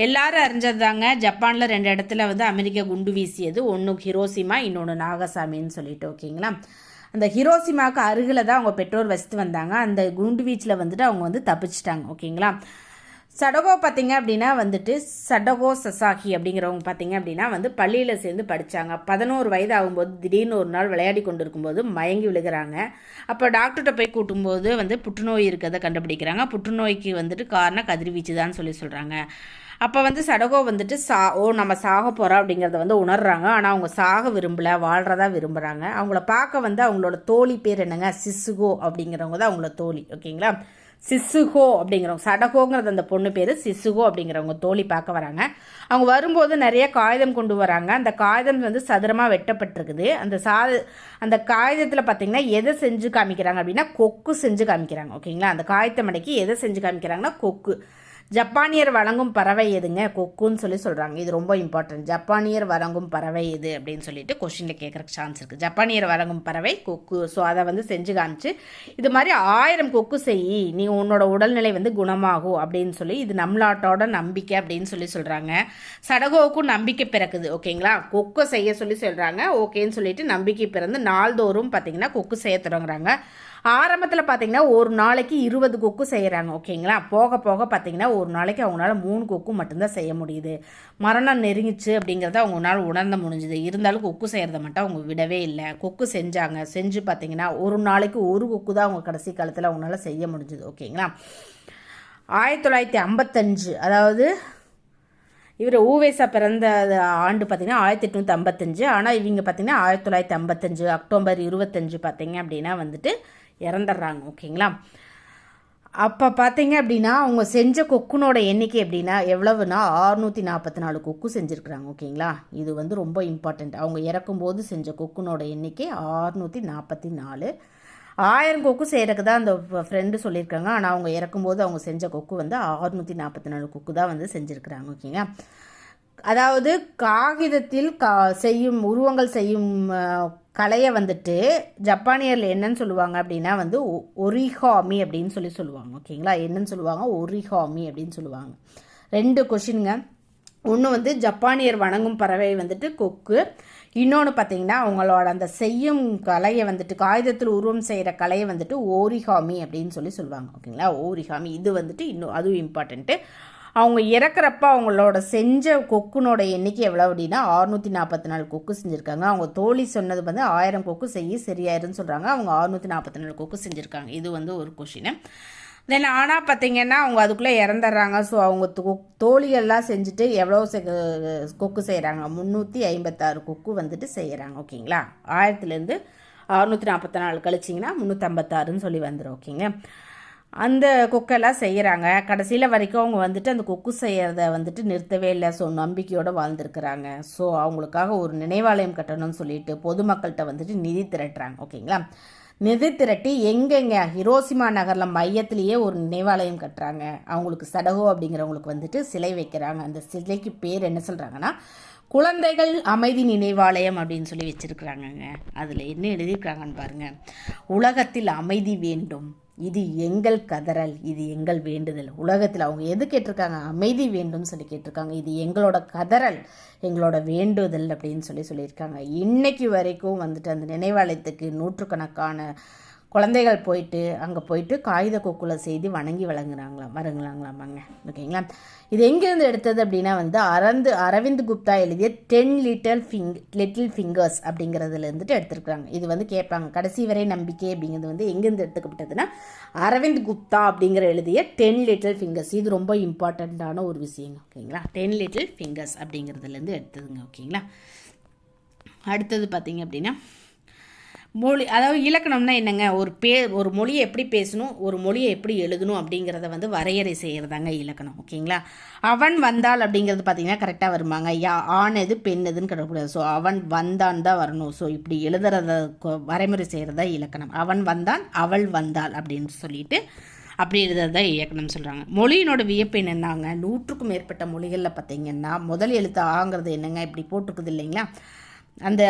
எல்லாரும் அறிஞ்சது தாங்க, ஜப்பானில் 2 இடத்துல வந்து அமெரிக்கா குண்டு வீசியது. ஒன்று ஹிரோசிமா, இன்னொன்று நாகசாமின்னு சொல்லிட்டு. ஓகேங்களா, அந்த ஹிரோசிமாவுக்கு அருகில் தான் அவங்க பெற்றோர் வசித்து வந்தாங்க. அந்த குண்டு வீச்சில் வந்துட்டு அவங்க வந்து தப்பிச்சிட்டாங்க. ஓகேங்களா, சடகோ பார்த்திங்க அப்படின்னா வந்துட்டு சடகோ சசாகி அப்படிங்கிறவங்க பார்த்திங்க அப்படின்னா வந்து பள்ளியில் சேர்ந்து படித்தாங்க. 11 வயது ஆகும்போது திடீர்னு ஒரு நாள் விளையாடி கொண்டு இருக்கும்போது மயங்கி விழுகிறாங்க. அப்போ டாக்டர்கிட்ட போய் கூட்டும்போது வந்து புற்றுநோய் இருக்கிறத கண்டுபிடிக்கிறாங்க. புற்றுநோய்க்கு வந்துட்டு காரணம் கதிர்வீச்சு தான் சொல்கிறாங்க. அப்போ வந்து சடகோ வந்துட்டு நம்ம சாக போகிறோம் அப்படிங்கிறத வந்து உணர்றாங்க. ஆனால் அவங்க சாக விரும்பலை, வாழ்கிறதா விரும்புகிறாங்க. அவங்கள பார்க்க வந்து அவங்களோட தோழி பேர் என்னங்க? சிசுகோ அப்படிங்கிறவங்க தான் அவங்களோட தோழி. ஓகேங்களா, சிசுகோ அப்படிங்கிறவங்க, சடகோங்கிறது அந்த பொண்ணு பேர், சிசுகோ அப்படிங்கிறவங்க தோழி பார்க்க வராங்க. அவங்க வரும்போது நிறைய காகிதம் கொண்டு வராங்க. அந்த காகிதம் வந்து சதுரமாக வெட்டப்பட்டிருக்குது. அந்த காகிதத்தில் பார்த்தீங்கன்னா எதை செஞ்சு காமிக்கிறாங்க அப்படின்னா கொக்கு செஞ்சு காமிக்கிறாங்க. ஓகேங்களா, அந்த காகிதத்தை மடக்கி எதை செஞ்சு காமிக்கிறாங்கன்னா கொக்கு. ஜப்பானியர் வழங்கும் பறவை எதுங்க? கொக்குன்னு சொல்கிறாங்க. இது ரொம்ப இம்பார்ட்டன்ட். ஜப்பானியர் வழங்கும் பறவை எது அப்படின்னு சொல்லிட்டு கொஸ்டினில் கேட்குறக்கு சான்ஸ் இருக்குது. ஜப்பானியர் வழங்கும் பறவை கொக்கு. ஸோ அதை வந்து செஞ்சு காமிச்சு இது மாதிரி 1000 கொக்கு செய், நீ உன்னோட உடல்நிலை வந்து குணமாகும் அப்படின்னு சொல்லி, இது நம்மளாட்டோட நம்பிக்கை அப்படின்னு சொல்கிறாங்க. சடகோவுக்கும் நம்பிக்கை பிறக்குது. ஓகேங்களா, கொக்கு செய்ய சொல்கிறாங்க. ஓகேன்னு சொல்லிட்டு நம்பிக்கை பிறந்து நாள்தோறும் பார்த்தீங்கன்னா கொக்கு செய்ய தொடங்குறாங்க. ஆரம்பத்தில் பார்த்தீங்கன்னா ஒரு நாளைக்கு 20 கொக்கு செய்கிறாங்க. ஓகேங்களா, போக போக பார்த்தீங்கன்னா ஒரு நாளைக்கு அவங்களால 3 கொக்கு மட்டும்தான் செய்ய முடியுது. மரணம் நெருங்கிச்சு அப்படிங்கிறத அவங்களால உணர்ந்த முடிஞ்சுது. இருந்தாலும் கொக்கு செய்கிறத மட்டும் அவங்க விடவே இல்லை. கொக்கு செஞ்சு பார்த்தீங்கன்னா ஒரு நாளைக்கு 1 கொக்கு தான் அவங்க கடைசி காலத்தில் அவங்களால செய்ய முடிஞ்சுது. ஓகேங்களா, 1955, அதாவது இவர் ஊவேசா பிறந்த ஆண்டு பார்த்திங்கன்னா 1855. ஆனால் இவங்க பார்த்திங்கன்னா 1955 அக்டோபர் 25 பார்த்திங்க அப்படின்னா வந்துட்டு இறந்துடுறாங்க. ஓகேங்களா, அப்போ பார்த்தீங்க அப்படின்னா அவங்க செஞ்ச கொக்குனோட எண்ணிக்கை எப்படின்னா எவ்வளவுனா 644 கொக்கு செஞ்சுருக்குறாங்க. ஓகேங்களா, இது வந்து ரொம்ப இம்பார்ட்டண்ட். அவங்க இறக்கும்போது செஞ்ச கொக்குனோட எண்ணிக்கை 644. 1000 கொக்கு செய்கிறதுக்கு தான் அந்த ஃப்ரெண்டு சொல்லியிருக்காங்க. ஆனால் அவங்க இறக்கும்போது அவங்க செஞ்ச கொக்கு வந்து 644 கொக்கு தான் வந்து செஞ்சுருக்குறாங்க. ஓகேங்களா, அதாவது காகிதத்தில் செய்யும் உருவங்கள் செய்யும் கலையை வந்துட்டு ஜப்பானியரில் என்னன்னு சொல்லுவாங்க அப்படின்னா வந்து ஒரிகாமி அப்படின்னு சொல்லுவாங்க. ஓகேங்களா, என்னன்னு சொல்லுவாங்க? ஒரிகாமி அப்படின்னு சொல்லுவாங்க. 2 கொஷினுங்க. ஒன்று வந்து ஜப்பானியர் வணங்கும் பறவை வந்துட்டு கொக்கு. இன்னொன்று பார்த்தீங்கன்னா அவங்களோட அந்த செய்யும் கலையை வந்துட்டு காகிதத்தில் உருவம் செய்கிற கலையை வந்துட்டு ஓரிகாமி அப்படின்னு சொல்லுவாங்க. ஓகேங்களா, ஓரிகாமி இது வந்துட்டு இன்னும் அதுவும் இம்பார்ட்டண்ட்டு. அவங்க இறக்குறப்ப அவங்களோட செஞ்ச கொக்குனோட எண்ணிக்கை எவ்வளோ அப்படின்னா 644 கொக்கு செஞ்சுருக்காங்க. அவங்க தோழி சொன்னது வந்து 1000 கொக்கு சரியாயிருன்னு சொல்கிறாங்க. அவங்க 644 கொக்கு செஞ்சுருக்காங்க. இது வந்து ஒரு கொஷின். தென் ஆனால் பார்த்தீங்கன்னா அவங்க அதுக்குள்ளே இறந்துடுறாங்க. ஸோ அவங்க தோழிகள்லாம் செஞ்சுட்டு எவ்வளோ கொக்கு செய்கிறாங்க, 356 கொக்கு வந்துட்டு செய்கிறாங்க. ஓகேங்களா, 1000லேருந்து 644 கழிச்சிங்கன்னா 356ன்னு சொல்லி வந்துடும். ஓகேங்க, அந்த கொக்கெல்லாம் செய்கிறாங்க. கடைசியில் வரைக்கும் அவங்க வந்துட்டு அந்த கொக்கு செய்கிறத வந்துட்டு நிறுத்தவே இல்லை. ஸோ நம்பிக்கையோடு வாழ்ந்துருக்குறாங்க. ஸோ அவங்களுக்காக ஒரு நினைவாலயம் கட்டணும்னு சொல்லிட்டு பொதுமக்கள்கிட்ட வந்துட்டு நிதி திரட்டுறாங்க. ஓகேங்களா, நிதி திரட்டி எங்கெங்க ஹிரோஷிமா நகரில் மையத்திலேயே ஒரு நினைவாலயம் கட்டுறாங்க. அவங்களுக்கு சடகோ அப்படிங்கிறவங்களுக்கு வந்துட்டு சிலை வைக்கிறாங்க. அந்த சிலைக்கு பேர் என்ன சொல்கிறாங்கன்னா குழந்தைகள் அமைதி நினைவாலயம் அப்படின்னு சொல்லி வச்சுருக்குறாங்கங்க. அதில் என்ன எழுதியிருக்காங்கன்னு பாருங்கள். உலகத்தில் அமைதி வேண்டும், இது எங்கள் கதறல், இது எங்கள் வேண்டுதல். உலகத்தில் அவங்க எது கேட்டிருக்காங்க, அமைதி வேண்டும்னு சொல்லி கேட்டிருக்காங்க. இது எங்களோட கதறல், எங்களோட வேண்டுதல் அப்படின்னு சொல்லியிருக்காங்க. இன்னைக்கு வரைக்கும் வந்துட்டு அந்த நினைவாலயத்துக்கு நூற்றுக்கணக்கான குழந்தைகள் போயிட்டு அங்கே போயிட்டு காகித கொக்குல செய்து வணங்கி வருங்களாமாங்க. ஓகேங்களா, இது எங்கேருந்து எடுத்தது அப்படின்னா வந்து அரவிந்த் குப்தா எழுதிய 10 லிட்டில் ஃபிங்கர்ஸ் அப்படிங்கிறதுல இருந்துட்டு எடுத்துருக்குறாங்க. இது வந்து கேட்பாங்க, கடைசி வரை நம்பிக்கை அப்படிங்கிறது வந்து எங்கேருந்து எடுத்துக்கப்பட்டதுன்னா அரவிந்த் குப்தா அப்படிங்கிற எழுதிய 10 லிட்டில் ஃபிங்கர்ஸ். இது ரொம்ப இம்பார்ட்டண்ட்டான ஒரு விஷயங்க. ஓகேங்களா, 10 லிட்டில் ஃபிங்கர்ஸ் அப்படிங்கிறதுலேருந்து எடுத்ததுங்க. ஓகேங்களா, அடுத்தது பார்த்தீங்க அப்படின்னா மொழி, அதாவது இலக்கணம்னா என்னங்க, ஒரு மொழியை எப்படி பேசணும், ஒரு மொழியை எப்படி எழுதணும் அப்படிங்கிறத வந்து வரையறை செய்கிறதாங்க இலக்கணம். ஓகேங்களா, அவன் வந்தால் அப்படிங்கிறது பார்த்தீங்கன்னா கரெக்டாக வருமாங்க. ஆண் எது பெண் எதுன்னு கிடக்கூடாது. ஸோ அவன் வந்தான் தான் வரணும். ஸோ இப்படி எழுதுறத வரைமுறை செய்கிறதா இலக்கணம். அவன் வந்தான், அவள் வந்தாள் அப்படின்னு சொல்லிட்டு அப்படி எழுதுறதா இலக்கணம் சொல்கிறாங்க. மொழியினோட வியப்பு என்னென்னாங்க, 100க்கும் மேற்பட்ட மொழிகளில் பார்த்தீங்கன்னா முதல் எழுத்து ஆங்கிறது என்னங்க இப்படி போட்டிருக்குது இல்லைங்களா, அந்த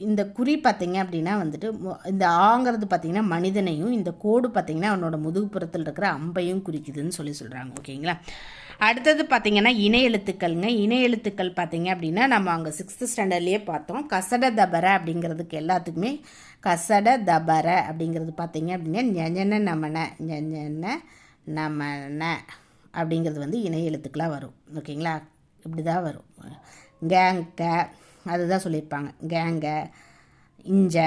இந்த குறி பார்த்தீங்க அப்படின்னா வந்துட்டு இந்த ஆங்கிறது பார்த்தீங்கன்னா மனிதனையும், இந்த கோடு பார்த்தீங்கன்னா அவனோட முதுகுப்புறத்தில் இருக்கிற அம்பையும் குறிக்குதுன்னு சொல்கிறாங்க. ஓகேங்களா, அடுத்தது பார்த்தீங்கன்னா இணை எழுத்துக்கள்ங்க. இணை எழுத்துக்கள் பார்த்தீங்க அப்படின்னா நம்ம அங்கே 6th ஸ்டாண்டர்ட்லேயே பார்த்தோம். கசட தபர அப்படிங்கிறதுக்கு எல்லாத்துக்குமே கசட தபர அப்படிங்கிறது பார்த்தீங்க அப்படின்னா ஞன நமன அப்படிங்கிறது வந்து இணை எழுத்துக்களாக வரும். ஓகேங்களா, இப்படி தான் வரும். கேங்க அதுதான் சொல்லியிருப்பாங்க. கேங்க, இஞ்ச,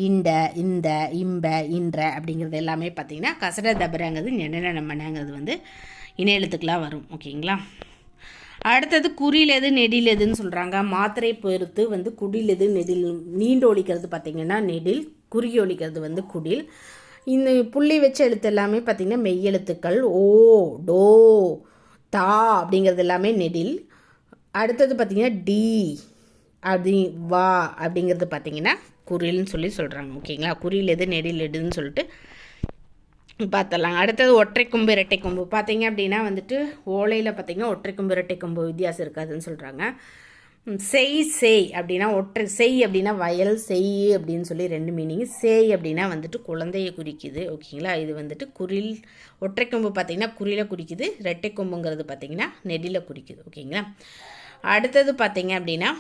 இண்ட, இந்த, இம்ப, இன்ற அப்படிங்கிறது எல்லாமே பார்த்திங்கன்னா கசட தபரங்கிறது நென நம்மனங்கிறது வந்து இணை எழுத்துக்களாக வரும். ஓகேங்களா, அடுத்தது குறிலெது நெடிலெதுன்னு சொல்கிறாங்க. மாத்திரை பொறுத்து வந்து குடிலெது நெடில். நீண்டு ஒழிக்கிறது பார்த்திங்கன்னா நெடில், குறுகி ஒழிக்கிறது வந்து குடில். இந்த புள்ளி வச்ச எழுத்து எல்லாமே பார்த்திங்கன்னா மெய்யெழுத்துக்கள். ஓ, டோ, தா அப்படிங்கிறது எல்லாமே நெடில். அடுத்தது பார்த்திங்கன்னா டி அப்படி வா அப்படிங்கிறது பார்த்திங்கன்னா குறில்னு சொல்கிறாங்க. ஓகேங்களா, குறில் எது நெடில் எதுன்னு சொல்லிட்டு பார்த்துடலாம். அடுத்தது ஒற்றை கொம்பு இரட்டை கொம்பு பார்த்தீங்க அப்படின்னா வந்துட்டு ஓலையில் பார்த்திங்கன்னா ஒற்றை கொம்பு இரட்டை கொம்பு வித்தியாசம் இருக்காதுன்னு சொல்கிறாங்க. செய் அப்படின்னா செய் அப்படின்னா வயல், செய் அப்படின்னு சொல்லி 2 மீனிங். செய் அப்படின்னா வந்துட்டு குழந்தையை குறிக்குது. ஓகேங்களா, இது வந்துட்டு குறில். ஒற்றை கொம்பு பார்த்திங்கன்னா குறில குறிக்குது, இரட்டை கொம்புங்கிறது பார்த்திங்கன்னா நெடில குறிக்குது. ஓகேங்களா, அடுத்தது பார்த்திங்க அப்படின்னா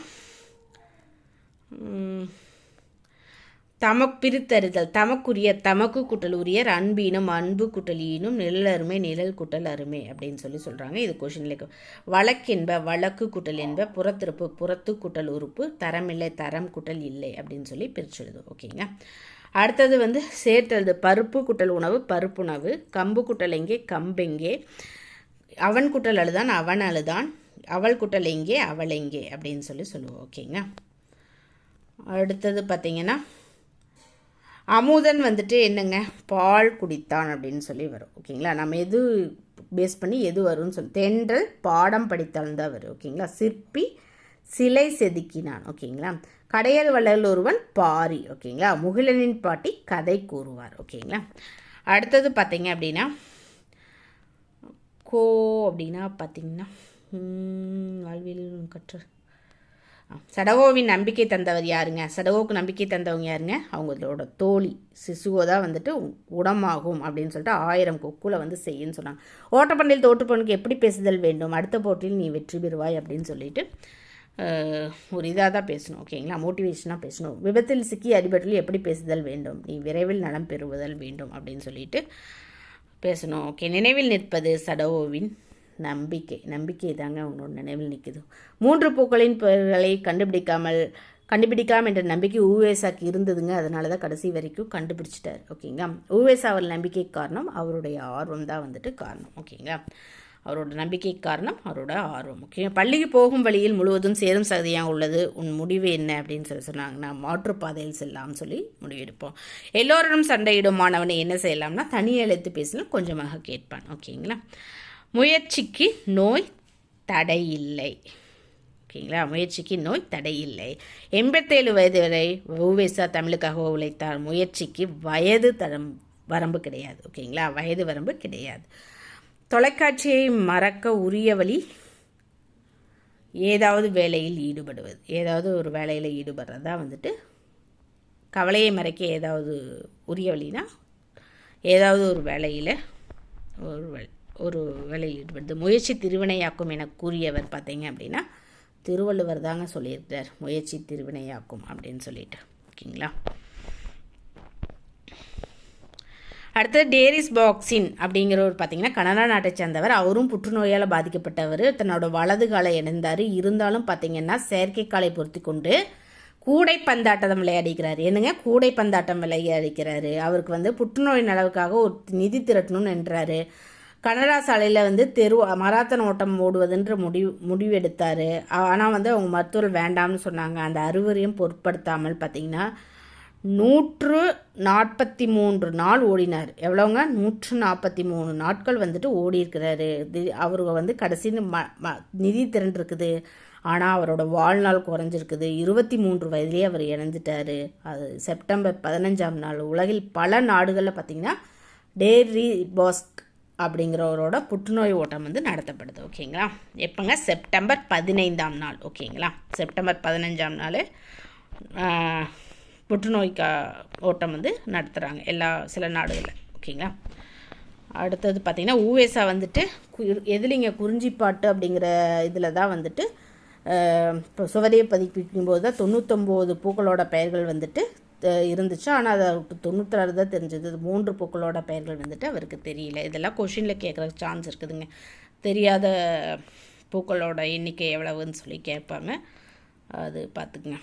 பிரித்தறிதல். தமக்குரிய தமக்கு குட்டல் உரியர், அன்பீனும் அன்பு குட்டலீனும், நிழலருமை நிழல் குட்டல் அருமை அப்படின்னு சொல்கிறாங்க. இது கொஷின்ல. வழக்கென்ப வழக்கு குட்டல் என்ப, புறத்திருப்பு புறத்து குட்டல் உறுப்பு, தரமில்லை தரம் குட்டல் இல்லை அப்படின்னு சொல்லி பிரிச்சுடுது. ஓகேங்க, அடுத்தது வந்து சேர்த்தது. பருப்பு குட்டல் உணவு பருப்புணவு, கம்பு குட்டல் எங்கே கம்பெங்கே, அவன் குட்டல் அழுதான் அவன் அழுதான், அவள் குட்டல் எங்கே அவள் எங்கே அப்படின்னு சொல்லுவோம். ஓகேங்க, அடுத்தது பார்த்திங்கன்னா அமுதன் வந்துட்டு என்னங்க, பால் குடித்தான் அப்படின்னு சொல்லி வரும். ஓகேங்களா, நம்ம எது பேஸ் பண்ணி எது வரும்னு சொல்லி, தென்றல் பாடம் படித்தான் தான் வரும். ஓகேங்களா, சிற்பி சிலை செதுக்கினான். ஓகேங்களா, கடையல் வள்ளல் ஒருவன் பாரி. ஓகேங்களா, முகிலனின் பாட்டி கதை கூறுவார். ஓகேங்களா, அடுத்தது பார்த்தீங்க அப்படின்னா அப்படின்னா பார்த்தீங்கன்னா வாழ்வில் கற்று சடகோவின் நம்பிக்கை தந்தவர் யாருங்க, சடகோவுக்கு நம்பிக்கை தந்தவங்க யாருங்க, அவங்களோட தோழி சிசுகோ தான் வந்துட்டு உடமாகும் அப்படின்னு சொல்லிட்டு 1000 கொக்குல வந்து செய்யுன்னு சொன்னாங்க. ஓட்டப்பண்டையில் தோற்றுப்பவனுக்கு எப்படி பேசுதல் வேண்டும், அடுத்த போட்டியில் நீ வெற்றி பெறுவாய் அப்படின்னு சொல்லிட்டு ஒரு இதாக தான் பேசணும். ஓகேங்களா, மோட்டிவேஷனாக பேசணும். விபத்தில் சிக்கி அடிபட்டில் எப்படி பேசுதல் வேண்டும், நீ விரைவில் நலம் பெறுவதல் வேண்டும் அப்படின்னு சொல்லிட்டு பேசணும். ஓகே, நினைவில் நிற்பது சடகோவின் நம்பிக்கை தாங்க உன்னோட நினைவில் நிற்குது. 3 பூக்களின் பெயர்களை கண்டுபிடிக்கலாம் என்ற நம்பிக்கை ஊவேசாக்கு இருந்ததுங்க. அதனால தான் கடைசி வரைக்கும் கண்டுபிடிச்சிட்டார். ஓகேங்களா. ஊவேசா அவர் நம்பிக்கைக்கு காரணம் அவருடைய ஆர்வம் தான் வந்துட்டு காரணம். ஓகேங்களா. அவரோட நம்பிக்கைக்கு காரணம் அவரோட ஆர்வம். ஓகே. பள்ளிக்கு போகும் வழியில் முழுவதும் சேரும் சகதியாக உள்ளது, உன் முடிவு என்ன அப்படின்னு சொன்னாங்கன்னா மாற்றுப்பாதையில் செல்லலாம்னு சொல்லி முடிவெடுப்போம். எல்லோரும் சண்டையிடும் மாணவனை என்ன செய்யலாம்னா தனி எழுத்து பேசலாம், கொஞ்சமாக கேட்பான். ஓகேங்களா. முயற்சிக்கு நோய் தடை இல்லை. ஓகேங்களா. முயற்சிக்கு நோய் தடை இல்லை. 87 வயது வரை ஊவேசா தமிழுக்காக உழைத்தார். முயற்சிக்கு வயது வரம்பு கிடையாது. ஓகேங்களா. வயது வரம்பு கிடையாது. தொலைக்காட்சியை மறக்க உரிய வழி ஏதாவது வேலையில் ஈடுபடுவது. ஏதாவது ஒரு வேலையில் ஈடுபடுறது தான் வந்துட்டு கவலையை மறைக்க ஏதாவது உரிய வழினா ஏதாவது ஒரு வேலையில் ஒரு வேலையில் ஈடுபடுது. முயற்சி திருவினையாக்கும் என கூறியவர் பார்த்தீங்க அப்படின்னா திருவள்ளுவர் தாங்க சொல்லியிருக்கார், முயற்சி திருவினையாக்கும் அப்படின்னு சொல்லிட்டு. ஓகேங்களா. அடுத்தது டேரிஸ் பாக்ஸின் அப்படிங்கிறவர் பார்த்தீங்கன்னா கனடா நாட்டை சேர்ந்தவர். அவரும் புற்றுநோயால் பாதிக்கப்பட்டவர். தன்னோட வலது காலை இணைந்தார். இருந்தாலும் பார்த்தீங்கன்னா செயற்கைக்காலை பொருத்தி கொண்டு கூடைப்பந்தாட்டம் விளையாடிக்கிறாரு. என்னங்க கூடைப்பந்தாட்டம் விளையாடிக்கிறாரு. அவருக்கு வந்து புற்றுநோய் நலவுக்காக ஒரு நிதி திரட்டணும்னு என்றாரு. கனடா சாலையில் வந்து மராத்தன் ஓட்டம் ஓடுவதுன்ற முடிவெடுத்தார். ஆனால் வந்து அவங்க மருத்துவர் வேண்டாம்னு சொன்னாங்க. அந்த அறிவுரையும் பொருட்படுத்தாமல் பார்த்தீங்கன்னா 143 நாள் ஓடினார். எவ்வளோங்க 143 நாட்கள் வந்துட்டு ஓடி இருக்கிறாரு. அவரு வந்து கடைசி நிதி திரண்டிருக்குது. ஆனால் அவரோட வாழ்நாள் குறைஞ்சிருக்குது. 23 வயதிலே அவர் இறந்துட்டார். அது செப்டம்பர் 15ஆம் நாள் உலகில் பல நாடுகளில் பார்த்திங்கன்னா டேரி பாஸ்க் அப்படிங்கிறவரோட புற்றுநோய் ஓட்டம் வந்து நடத்தப்படுது. ஓகேங்களா. எப்போங்க செப்டம்பர் 15ஆம் நாள். ஓகேங்களா. செப்டம்பர் 15ஆம் நாள் புற்றுநோய் ஓட்டம் வந்து நடத்துகிறாங்க சில நாடுகளில். ஓகேங்களா. அடுத்தது பார்த்திங்கன்னா ஊவேசா வந்துட்டு எதுலிங்க குறிஞ்சிப்பாட்டு அப்படிங்கிற இதில் தான் வந்துட்டு இப்போ சுவடியை பதிப்பிக்கும் போது தான் 99 பூக்களோட பெயர்கள் வந்துட்டு இருந்துச்சு. ஆனால் அதை 96 தான் தெரிஞ்சது. 3 பூக்களோட பெயர்கள் வந்துட்டு அவருக்கு தெரியல. இதெல்லாம் கொஷினில் கேட்குற சான்ஸ் இருக்குதுங்க. தெரியாத பூக்களோட எண்ணிக்கை எவ்வளவுன்னு சொல்லி கேட்பாங்க. அது பார்த்துக்குங்க.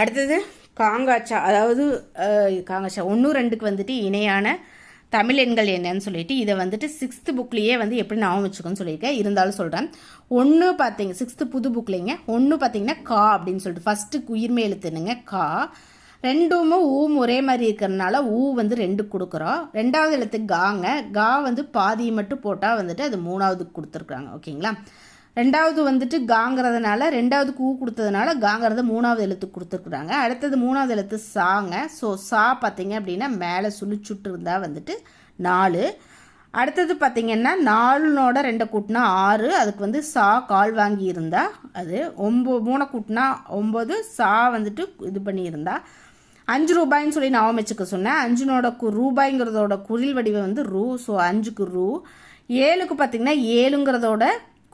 அடுத்தது காங்காச்சா, அதாவது காங்காச்சா 1, 2க்கு வந்துட்டு இணையான தமிழ் எண்கள் என்னன்னு சொல்லிட்டு இதை வந்துட்டு 6th புக்லேயே வந்து எப்படி ஞாபகம் வச்சுக்கோன்னு சொல்லியிருக்கேன். இருந்தாலும் சொல்கிறேன். 1 பார்த்தீங்க 6th புது புக்லேங்க 1 பார்த்தீங்கன்னா கா அப்படின்னு சொல்லிட்டு ஃபஸ்ட்டு உயிர்மை எழுத்துனுங்க கா. 2மே ஊம் ஒரே மாதிரி இருக்கிறதுனால ஊ வந்து 2 கொடுக்குறோம். 2வது எழுத்து காங்க. கா வந்து பாதியை மட்டும் போட்டால் வந்துட்டு அது 3வது கொடுத்துருக்குறாங்க. ஓகேங்களா. 2வது வந்துட்டு காங்கிறதுனால 2வது கூ கொடுத்ததுனால காங்கிறத 3வது எழுத்து கொடுத்துருக்குறாங்க. அடுத்தது 3வது எழுத்து சாங்க. ஸோ சா பார்த்தீங்க அப்படின்னா மேலே சுழிச்சுட்டு இருந்தால் வந்துட்டு 4. அடுத்தது பார்த்திங்கன்னா 4 2 கூட்டினா 6. அதுக்கு வந்து சா கால் வாங்கி இருந்தால் அது 3 கூட்டினா 9. சா வந்துட்டு இது பண்ணியிருந்தா 5 ரூபாய்ன்னு சொல்லி நான் வச்சுக்க சொன்னேன். 5 ரூபாய்ங்கிறதோட குறில் வடிவம் வந்து ரூ. ஸோ 5க்கு ரூ. 7க்கு பார்த்திங்கன்னா 7ங்கிறதோட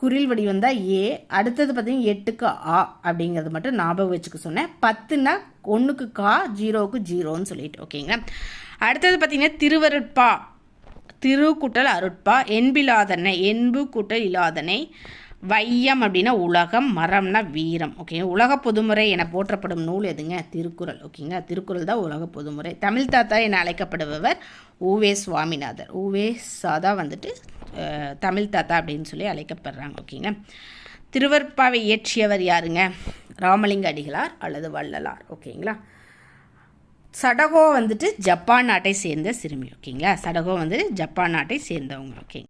குறில் வடிவம் தான் ஏ. அடுத்தது பார்த்தீங்கன்னா 8க்கு ஆ அப்படிங்கிறது மட்டும் ஞாபகம் வச்சுக்க சொன்னேன். 10னா 1க்கு கா, 0க்கு 0ன்னு சொல்லிட்டு. ஓகேங்களா. அடுத்தது பார்த்தீங்கன்னா திருவருட்பா. திரு கூட்டல் அருட்பா. என்பிலாதனை என்பு கூட்டல் இல்லாதனை. வையம் அப்படின்னா உலகம், மரம்னா வீரம். ஓகே. உலக பொதுமுறை என போற்றப்படும் நூல் எதுங்க? திருக்குறள். ஓகேங்களா. திருக்குறள் தான் உலக பொதுமுறை. தமிழ் தாத்தா என அழைக்கப்படுபவர் ஊவே சுவாமிநாதர். ஊவேசா தான் வந்துட்டு தமிழ் தாத்தா அப்படின்னு சொல்லி அழைக்கப்படுறாங்க. ஓகேங்களா. திருவருட்பாவை இயற்றியவர் யாருங்க? ராமலிங்க அடிகளார் அல்லது வள்ளலார். ஓகேங்களா. சடகோ வந்துட்டு ஜப்பான் நாட்டை சேர்ந்த சிறுமி. ஓகேங்களா. சடகோ வந்துட்டு ஜப்பான் நாட்டை சேர்ந்தவங்க. ஓகே.